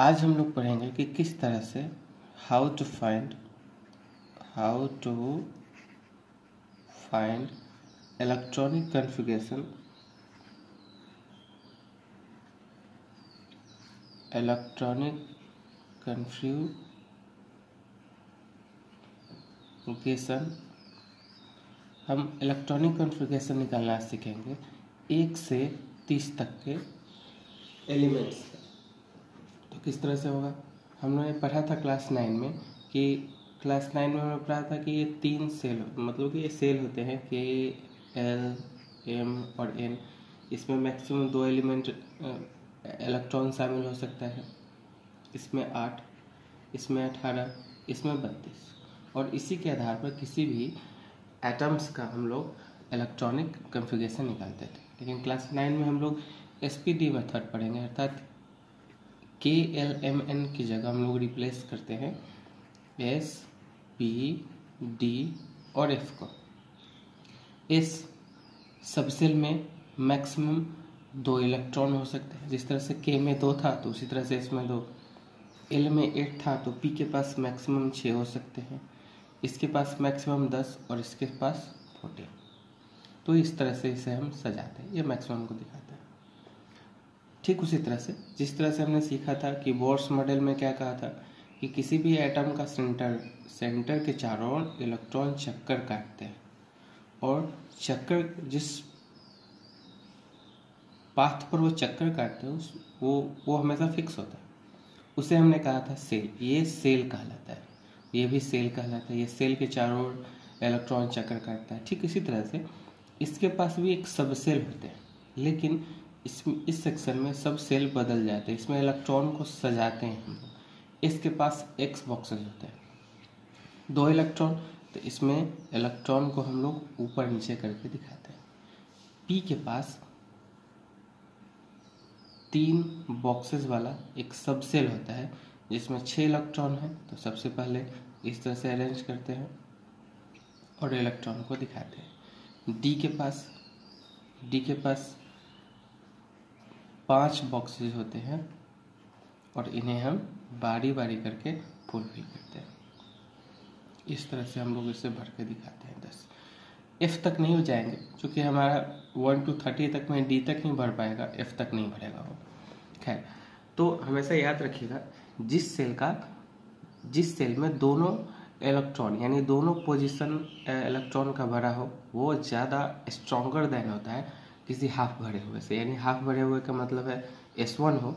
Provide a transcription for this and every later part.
आज हम लोग पढ़ेंगे कि किस तरह से how to find electronic configuration हम इलेक्ट्रॉनिक कॉन्फ़िगरेशन निकालना सीखेंगे 1 से 30 तक के एलिमेंट्स। तो किस तरह से होगा, हमने पढ़ा था क्लास 9 में कि हमने पढ़ा था कि ये 3 सेल, मतलब कि ये सेल होते हैं के एल एम और एन। इसमें मैक्सिमम 2 एलिमेंट इलेक्ट्रॉन शामिल हो सकता है। इसमें 8, इसमें 18, इसमें 32। और इसी के आधार पर किसी भी एटम्स का हम लोग इलेक्ट्रॉनिक कॉन्फ़िगरेशन निकालते थे। लेकिन क्लास 9 में हम लोग SPD मेथड पढ़ेंगे, अर्थात KLMN की जगह हम लोग रिप्लेस करते हैं S, P, D और F को। इस सबसेल में मैक्सिमम 2 इलेक्ट्रॉन हो सकते हैं। जिस तरह से K में 2 था तो उसी तरह से इसमें 2, L में 8 था तो P के पास मैक्सिमम 6 हो सकते हैं, इसके पास मैक्सिमम 10 और इसके पास 14। तो इस तरह से इसे हम सजाते हैं, ये मैक्सिमम को दिखाता है। ठीक उसी तरह से जिस तरह से हमने सीखा था कि बोर्स मॉडल में क्या कहा था कि किसी भी एटम का सेंटर के चारों ओर इलेक्ट्रॉन चक्कर काटते हैं और चक्कर जिस पाथ पर वो चक्कर काटते हैं वो हमेशा फिक्स होता है। उसे हमने कहा था सेल। ये सेल कहलाता है, ये भी सेल कहलाता है। ये सेल के चारों ओर इलेक्ट्रॉन चक्कर काटता है। ठीक इसी तरह से इसके पास भी एक सब सेल होते हैं, लेकिन इस सेक्शन में सब सेल बदल जाते हैं। इसमें इलेक्ट्रॉन को सजाते हैं हम लोग। इसके पास एक्स बॉक्सेस होते हैं, 2 इलेक्ट्रॉन, तो इसमें इलेक्ट्रॉन को हम लोग ऊपर नीचे करके दिखाते हैं। पी के पास 3 बॉक्सेस वाला एक सब सेल होता है जिसमें 6 इलेक्ट्रॉन है। तो सबसे पहले इस तरह से अरेंज करते हैं और इलेक्ट्रॉन को दिखाते हैं। डी के पास 5 बॉक्सेस होते हैं और इन्हें हम बारी बारी करके फुलफिल करते हैं। इस तरह से हम लोग इसे भर के दिखाते हैं 10। F तक नहीं हो जाएंगे क्योंकि हमारा 1 to 30 तक में D तक नहीं भर पाएगा, F तक नहीं भरेगा वो। खैर, तो हमेशा याद रखिएगा जिस सेल में दोनों इलेक्ट्रॉन यानी दोनों पोजीशन इलेक्ट्रॉन का भरा हो वो ज़्यादा स्ट्रॉन्गर देन होता है किसी हाफ भरे हुए से। यानी हाफ भरे हुए का मतलब है S1 हो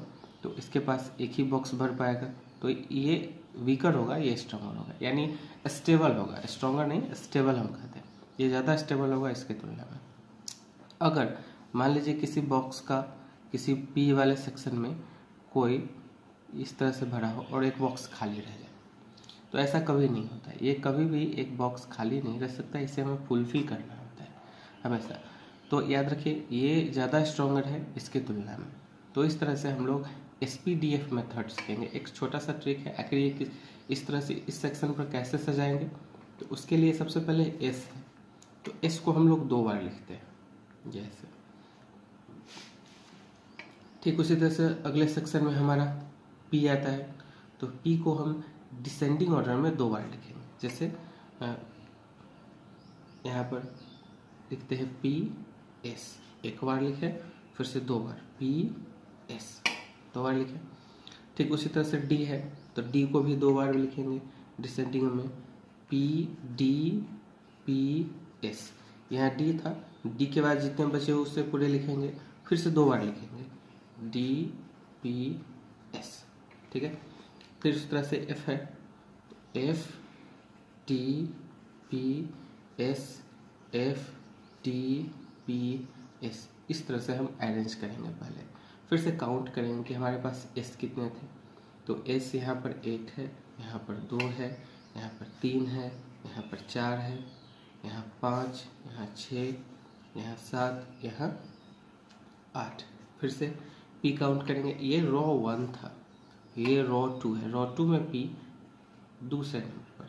तो इसके पास एक ही बॉक्स भर पाएगा, तो ये वीकर होगा, ये स्ट्रॉन्गर होगा, यानी स्टेबल होगा। स्ट्रॉन्गर नहीं, स्टेबल हम कहते हैं। ये ज़्यादा स्टेबल होगा इसके तुलना में। अगर मान लीजिए किसी बॉक्स का किसी P वाले सेक्शन में कोई इस तरह से भरा हो और एक बॉक्स खाली रह जाए, तो ऐसा कभी नहीं होता है। ये कभी भी एक बॉक्स खाली नहीं रह सकता, इसे हमें फुलफिल करना होता है हमेशा। तो याद रखिए ये ज़्यादा स्ट्रॉन्गर है इसके तुलना में। तो इस तरह से हम लोग SPDF मेथड सीखेंगे। एक छोटा सा ट्रिक है, आखिर ये इस तरह से इस सेक्शन पर कैसे सजाएंगे। तो उसके लिए सबसे पहले S है, तो S को हम लोग 2 बार लिखते हैं जैसे। ठीक उसी तरह से अगले सेक्शन में हमारा P आता है, तो P को हम डिसेंडिंग ऑर्डर में 2 बार लिखेंगे। जैसे यहाँ पर लिखते हैं PS, एक बार लिखे, फिर से 2 बार PS, 2 बार लिखे। ठीक उसी तरह से D है, तो D को भी 2 बार लिखेंगे डिसेंडिंग में, PS। यहाँ D था, D के बाद जितने बचे उससे पूरे लिखेंगे, फिर से 2 बार लिखेंगे DPS। ठीक है, फिर उस तरह से F है, FTPS, FTPS। इस तरह से हम अरेंज करेंगे। पहले फिर से काउंट करेंगे कि हमारे पास S कितने थे। तो S यहाँ पर 1 है, यहाँ पर 2 है, यहाँ पर 3 है, यहाँ पर 4 है, यहाँ 5, यहाँ 6, यहाँ 7, यहाँ 8। फिर से P काउंट करेंगे। ये रो 1 था, ये रो 2 है। रो 2 में P दूसरे नंबर पर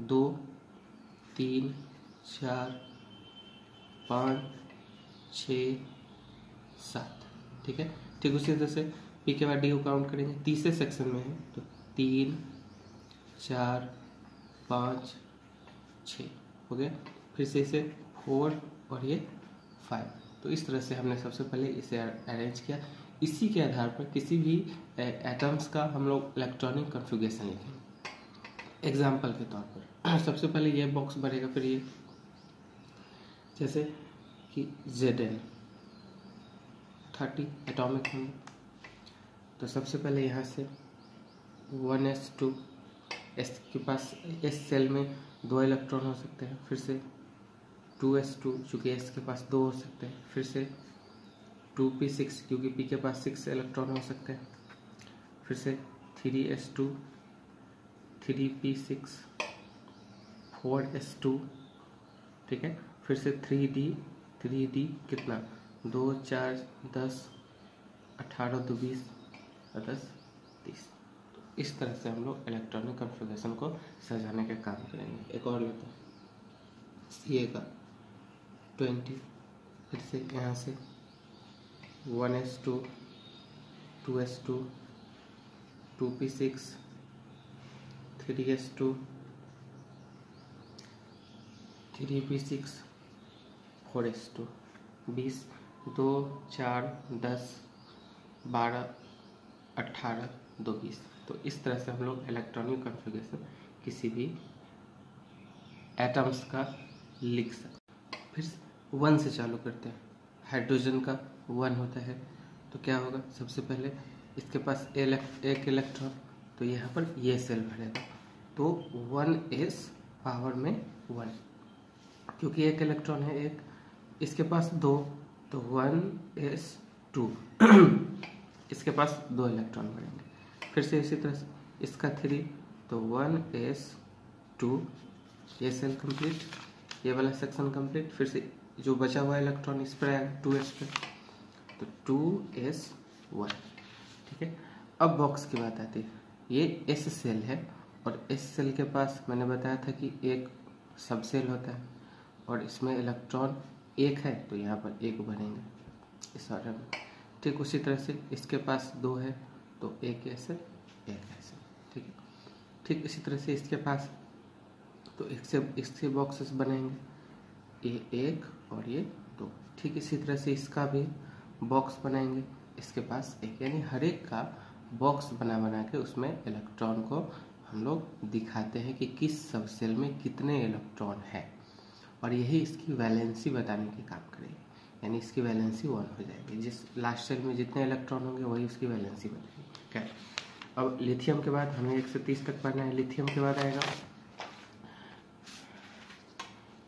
2, 3, 4, 5, 6, 7। ठीक है, ठीक उसी तरह से पी के बाद डी को काउंट करेंगे, तीसरे सेक्शन में है तो 3 4 5 6 हो गया। फिर से इसे 4 और ये 5। तो इस तरह से हमने सबसे पहले इसे अरेंज किया। इसी के आधार पर किसी भी एटम्स का हम लोग इलेक्ट्रॉनिक कॉन्फ़िगरेशन लिखेंगे। एग्जाम्पल के तौर पर सबसे पहले ये बॉक्स बनेगा, फिर ये जैसे कि Zn 30 एटॉमिक नंबर। तो सबसे पहले यहाँ से 1s2, एस के पास एस सेल में 2 इलेक्ट्रॉन हो सकते हैं। फिर से 2s2 चूँकि एस के पास 2 हो सकते हैं। फिर से 2p6 क्योंकि पी के पास 6 इलेक्ट्रॉन हो सकते हैं। फिर से 3s2 3p6 4s2, ठीक है। फिर से 3d कितना 2 4 10 18 2 20 और 10 30। तो इस तरह से हम लोग इलेक्ट्रॉनिक कॉन्फ़िगरेशन को सजाने का काम करेंगे। एक और लेते हैं सी का 20। फिर से यहाँ से 1s2 2s2 2p6 3s2 3p6 4s2 20 2 4 10 12 18 2 20। तो इस तरह से हम लोग इलेक्ट्रॉनिक कॉन्फ़िगरेशन किसी भी एटम्स का लिख सकते। फिर 1 से चालू करते हैं। हाइड्रोजन का 1 होता है तो क्या होगा, सबसे पहले इसके पास एक इलेक्ट्रॉन, तो यहाँ पर ये सेल भरेगा तो 1s पावर में 1, क्योंकि एक इलेक्ट्रॉन है एक, इसके पास 2 तो 1s2 इसके पास 2 इलेक्ट्रॉन बढ़ेंगे। फिर से इसी तरह से इसका 3 तो 1s2, ये सेल कंप्लीट, ये वाला सेक्शन कंप्लीट। फिर से जो बचा हुआ इलेक्ट्रॉन इस पर आएगा 2s पे तो 2s1, ठीक है। अब बॉक्स की बात आती है। ये एस सेल है और एस सेल के पास मैंने बताया था कि एक सब सेल होता है और इसमें इलेक्ट्रॉन एक है तो यहाँ पर एक बनेंगे इस ऑर्डर में। ठीक उसी तरह से इसके पास 2 है तो एक ऐसे एक ऐसे, ठीक है। ठीक इसी तरह से इसके पास तो इससे बॉक्सेस बनेंगे, ये 1 और ये 2। ठीक इसी तरह से इसका भी बॉक्स बनाएंगे, इसके पास 1, यानी हर एक का बॉक्स बना के उसमें इलेक्ट्रॉन को हम लोग दिखाते हैं कि किस सब सेल में कितने इलेक्ट्रॉन है, और यही इसकी वैलेंसी बताने के काम करेगी। यानी इसकी वैलेंसी 1 हो जाएगी, जिस लास्ट सेल में जितने इलेक्ट्रॉन होंगे वही उसकी वैलेंसी बनेगी। क्या अब लिथियम के बाद हमें 1 से 30 तक पढ़ना है। लिथियम के बाद आएगा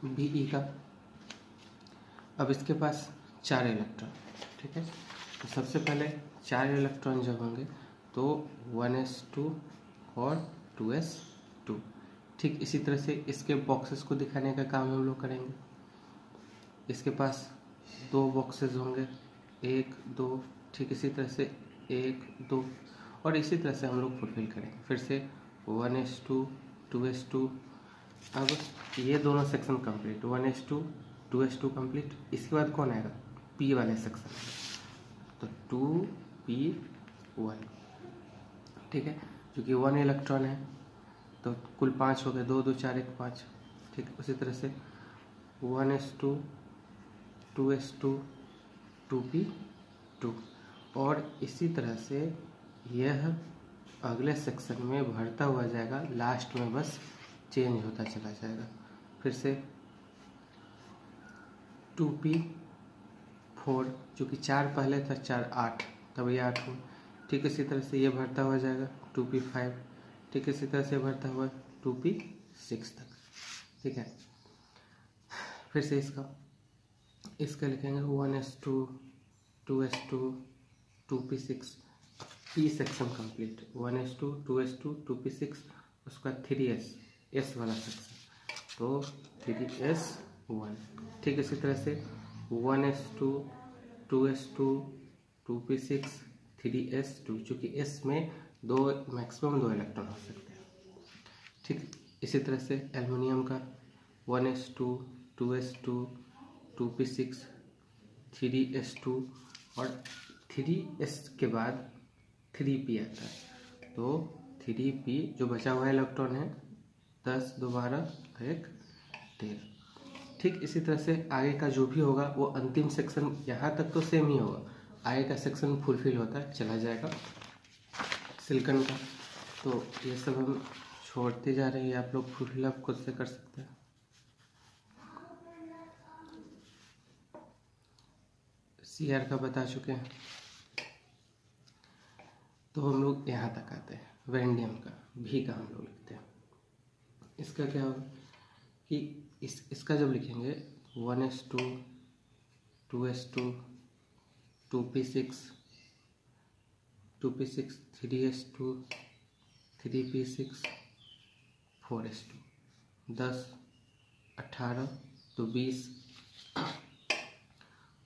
Be का। अब इसके पास 4 इलेक्ट्रॉन, ठीक है। तो सबसे पहले 4 इलेक्ट्रॉन जब होंगे तो 1s2 और 2s2। ठीक इसी तरह से इसके बॉक्सेस को दिखाने का काम हम लोग करेंगे। इसके पास 2 बॉक्सेस होंगे, 1 2, ठीक इसी तरह से 1 2, और इसी तरह से हम लोग फुलफिल करेंगे। फिर से 1s2 2s2। अब ये दोनों section complete, 1s2 2s2 complete. इसके बाद कौन आएगा, p वाले सेक्शन, तो 2p1, ठीक है। क्योंकि 1 इलेक्ट्रॉन है तो कुल 5 हो गए, 2 2 4 1 5, ठीक। उसी तरह से 1s2 2s2 2p2, और इसी तरह से यह अगले सेक्शन में भरता हुआ जाएगा, लास्ट में बस चेंज होता चला जाएगा। फिर से 2p4, चूँकि 4 पहले था 4 8, तब ये 8 हुआ। ठीक इसी तरह से ये भरता हुआ जाएगा 2p5, ठीक इसी तरह से भरता हुआ 2p6 तक, ठीक है। फिर से इसका लिखेंगे 1s2 2s2 2p6, p section complete, 1s2 2s2 2p6, उसका 3s s वाला सेक्शन तो 3s1। ठीक इसी तरह से 1s2 2s2 2p6 3s2, चूँकि s में मैक्सिमम 2 इलेक्ट्रॉन हो सकते हैं। ठीक इसी तरह से एल्युमिनियम का 1s2 2s2 2p6 3s2, और 3s के बाद 3p आता है। तो 3p जो बचा हुआ इलेक्ट्रॉन है 10 2 12 1 13। ठीक इसी तरह से आगे का जो भी होगा वो अंतिम सेक्शन यहाँ तक तो सेम ही होगा, आगे का सेक्शन फुलफिल होता है चला जाएगा सिलिकॉन का। तो ये सब हम छोड़ते जा रहे हैं, आप लोग फुलफिल आप खुद से कर सकते हैं। Cr का बता चुके हैं। तो हम लोग यहाँ तक आते हैं, वेंडियम का भी का हम लोग लिखते हैं। इसका क्या होगा कि इसका जब लिखेंगे 1s2 2s2 2p6 2p6 3s2 3p6 4s2 10 18 तो 20,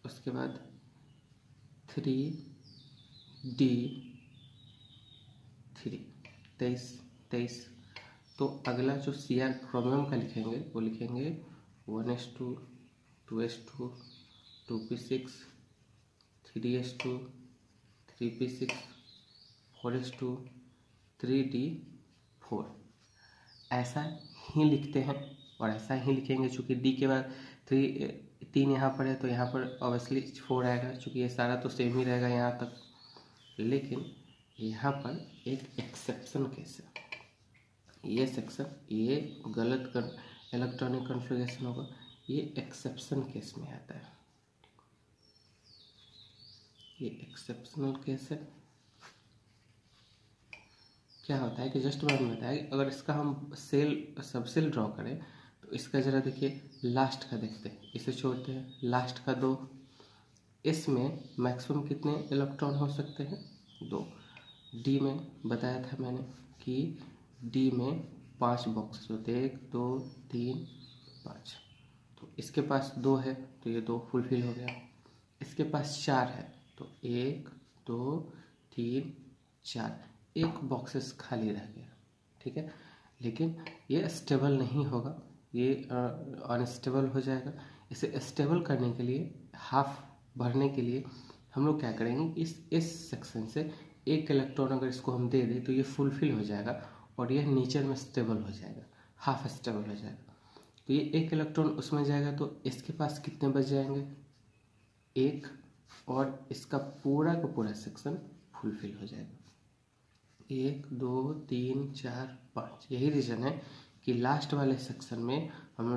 उसके बाद 3d 3 23। तो अगला जो Cr क्रोमियम का लिखेंगे वो लिखेंगे 1s2 2s2 2p6 3s2 3p6 4s2 3d4। ऐसा ही लिखते हैं और ऐसा ही लिखेंगे। चूँकि d के बाद 3 यहाँ पर है तो यहाँ पर ऑब्वियसली 4 आएगा, चूँकि ये सारा तो सेम ही रहेगा यहाँ तक। लेकिन यहाँ पर एक एक्सेप्शन केस है, ये सेक्शन ये गलत इलेक्ट्रॉनिक कॉन्फ़िगरेशन होगा, ये एक्सेप्शन केस में आता है। ये एक्सेप्शनल केस है। क्या होता है कि जस्ट मैंने बताया अगर इसका हम सब सेल ड्रॉ करें तो इसका ज़रा देखिए लास्ट का देखते हैं, इसे छोड़ते हैं, लास्ट का 2, इसमें मैक्सिमम कितने इलेक्ट्रॉन हो सकते हैं 2। डी में बताया था मैंने कि डी में 5 बॉक्स होते हैं, 1 2 3 5। तो इसके पास 2 है तो ये 2 फुलफिल हो गया। इसके पास 4 है तो 1 2 3 4, एक बॉक्सेस खाली रह गया। ठीक है, लेकिन ये स्टेबल नहीं होगा, ये अनस्टेबल हो जाएगा। इसे स्टेबल करने के लिए हाफ भरने के लिए हम लोग क्या करेंगे, इस सेक्शन से एक इलेक्ट्रॉन अगर इसको हम दे दें तो ये फुलफिल हो जाएगा और यह नीचे में स्टेबल हो जाएगा, हाफ स्टेबल हो जाएगा। तो ये एक इलेक्ट्रॉन उसमें जाएगा तो इसके पास कितने बच जाएंगे 1, और इसका पूरा का पूरा सेक्शन फुलफिल हो जाएगा। 1 2 3 4 5। यही रीज़न है कि लास्ट वाले सेक्शन में हम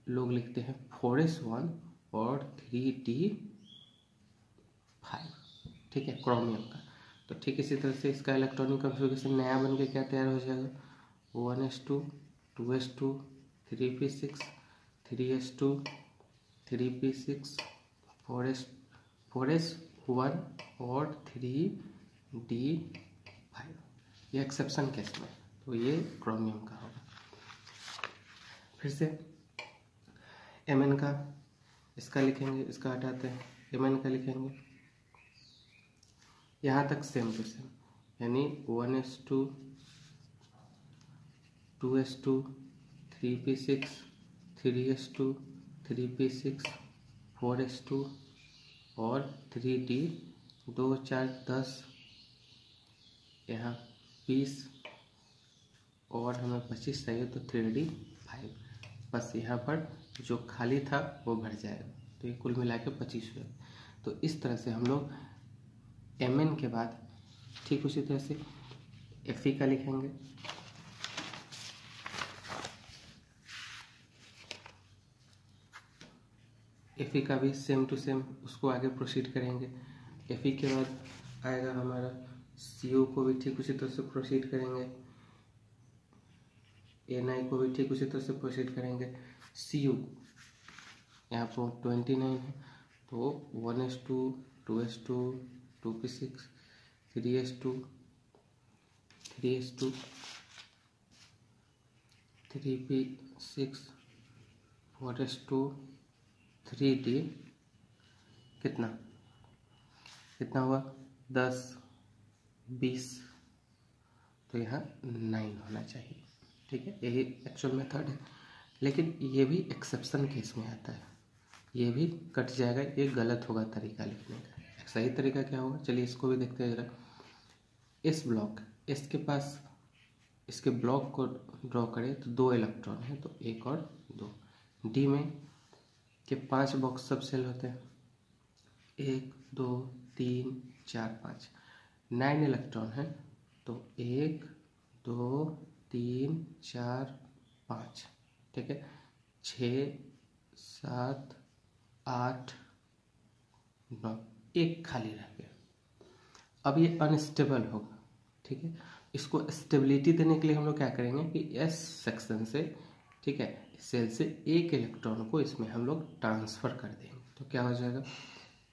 लोग लिखते हैं 4s1 और 3d5। ठीक है, क्रोमियम का। तो ठीक इसी तरह से इसका इलेक्ट्रॉनिक कॉन्फ़िगरेशन नया बन के क्या तैयार हो जाएगा 1s2 2s2 3p6 3s2 3p6 4s1 और 3d5। ये एक्सेप्शन केस में, तो ये क्रोमियम का होगा। फिर से Mn का इसका लिखेंगे, इसका हटाते हैं, Mn का लिखेंगे यहाँ तक सेम टू सेम, यानी 1s2 2s2 3p6 3s2 3p6 4s2 और 3d 2 4 10, यहाँ 20 और हमें 25 चाहिए तो 3d5। बस यहाँ पर जो खाली था वो भर जाएगा, तो ये कुल मिला के 25 हुए। तो इस तरह से हम लोग Mn के बाद ठीक उसी तरह से Fe का लिखेंगे। Fe का भी सेम टू सेम उसको आगे प्रोसीड करेंगे। Fe के बाद आएगा हमारा CO को भी ठीक उसी तरह से प्रोसीड करेंगे, Na को भी ठीक उसी तरह से प्रोसीड करेंगे। Cu यहाँ पर 29 है तो 1s2 2s2 2p6 3s2 3s2 3p6 4s2 3d कितना हुआ 10 20, तो यहाँ 9 होना चाहिए। ठीक है, यही एक्चुअल मेथड है, लेकिन ये भी एक्सेप्शन केस में आता है, ये भी कट जाएगा, ये गलत होगा तरीका लिखने का। सही तरीका क्या होगा चलिए इसको भी देखते हैं जरा। इस ब्लॉक इसके पास इसके ब्लॉक को ड्रॉ करें तो 2 इलेक्ट्रॉन है, तो 1 और 2। डी में के 5 बॉक्स सब सेल होते हैं, 1 2 3 4 5, 9 इलेक्ट्रॉन है, तो 1 2 3 4 5, ठीक है। 6 7 8 9, एक खाली रह गया। अब ये अनस्टेबल होगा, ठीक है। इसको स्टेबिलिटी देने के लिए हम लोग क्या करेंगे कि एस सेक्शन से, ठीक है, सेल से एक इलेक्ट्रॉन को इसमें हम लोग ट्रांसफ़र कर देंगे, तो क्या हो जाएगा,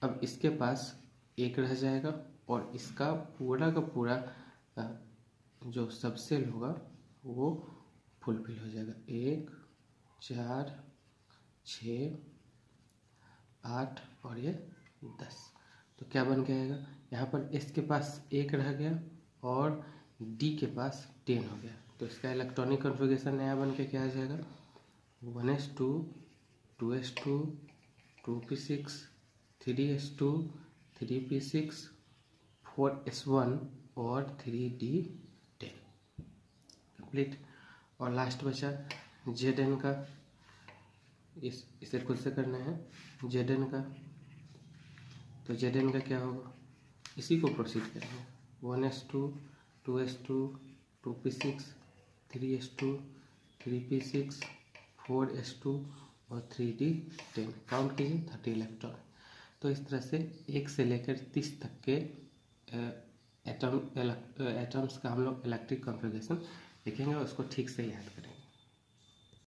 अब इसके पास एक रह जाएगा और इसका पूरा का पूरा जो सब सेल होगा वो फुलफिल हो जाएगा। 1 4 6 8 और ये 10, तो क्या बन के आएगा, यहाँ पर इसके पास एक रह गया और डी के पास 10 हो गया, तो इसका इलेक्ट्रॉनिक कॉन्फ़िगरेशन नया बन के क्या आ जाएगा, 1s2 2s2 2p6 3s2 3p6 4s1 और 3d10 कंप्लीट। और लास्ट बचा Zn का, इसे खुद से करना है Zn का, तो Zn का क्या होगा, इसी को प्रोसीड करेंगे, 1s2 2s2 2p6 3s2 3p6 4s2 और 3d10, काउंट कीजिए 30 इलेक्ट्रॉन। तो इस तरह से 1 से लेकर 30 तक के एटम्स का हम लोग इलेक्ट्रिक कॉन्फ़िगरेशन लिखेंगे और उसको ठीक से याद करें।